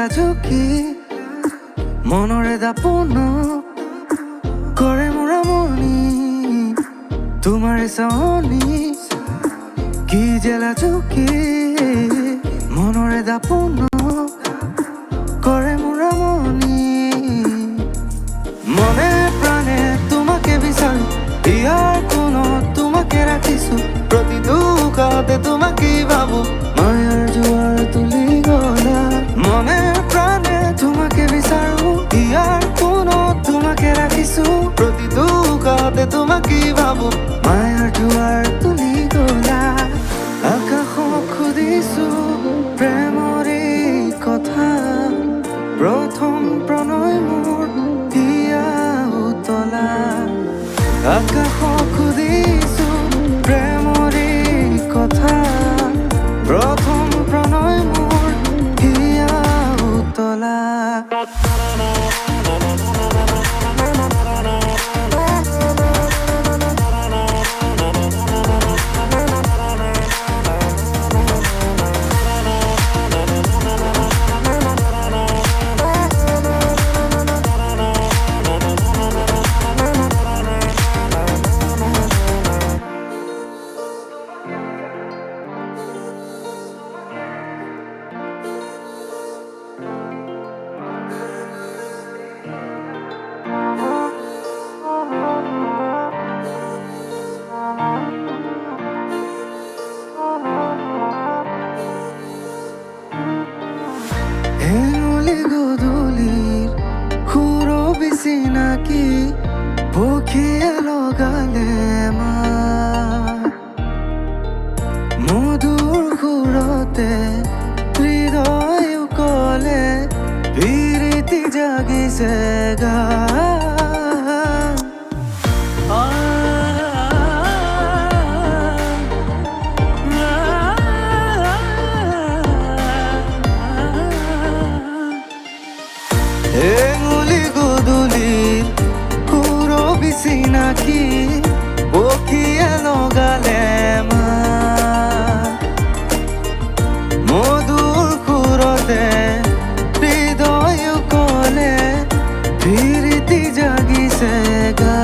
ঝুঁকি মনৰে দাপোন কৰে মোৰা মনি তোমাৰে চাৱনি কি জেলা ঝুঁকি মনৰে দাপোন কৰে মোৰা মনি মনে প্ৰাণে তোমাকে বিচাৰো ইয়াৰ কোনত তোমাকে ৰাখিছো প্ৰতিটো কাতে তোমাকে ভাবো মায়াৰ জোৱাৰ তুলি গলা মনে প্ৰাণে তোমাকে বিচাৰো ইয়াৰ কোনত তোমাকে ৰাখিছো প্ৰতিটো কাতে তোমাকে ভাবো মায়াৰ জোৱাৰ তুলি গলা আকাশক সুধিছো প্ৰেমৰে কথা প্ৰথম প্ৰণয় মোৰ দিয়া উতলা আকাশক সুধিছো প্ৰেমৰে কথা প্ৰথম প্ৰণয় মোৰ দিয়া উতলা হেঙুলি গধূলিৰ সুৰবি চিনাকি পক্ষীয়ে লগালে মধুৰ সুৰতে হৃদয় কলে প্ৰীতি জাগিছে গা হেঙুলি গধূলিৰ সুৰবি চিনাকি পক্ষীয়ে লগালে মধুৰ সুৰতে হৃদয় কলে প্ৰীতি জাগিছে গা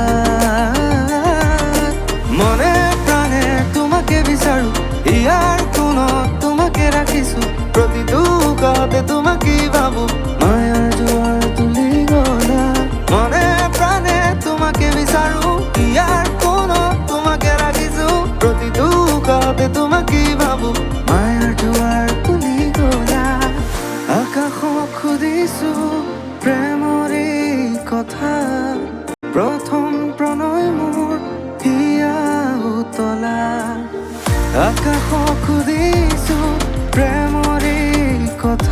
মনে প্ৰাণে তোমাকে বিচাৰো ইয়াৰ কোনত তোমাকে ৰাখিছো প্ৰতিটো কাতে তোমাকে ভাবো মায়াৰ জোৱাৰ তুলি গলা মনে প্ৰাণে তোমাকে বিচাৰো ইয়াৰ কোনত তোমাকে ৰাখিছো প্ৰতিটো কাতে তোমাকে ভাবো মায়াৰ জোৱাৰ তুলি গলা আকাশক সুধিছো প্ৰেমৰে কথা প্ৰথম প্ৰণয় মোৰ দিয়া উতলা আকাশক সুধিছো প্ৰেমৰে কথা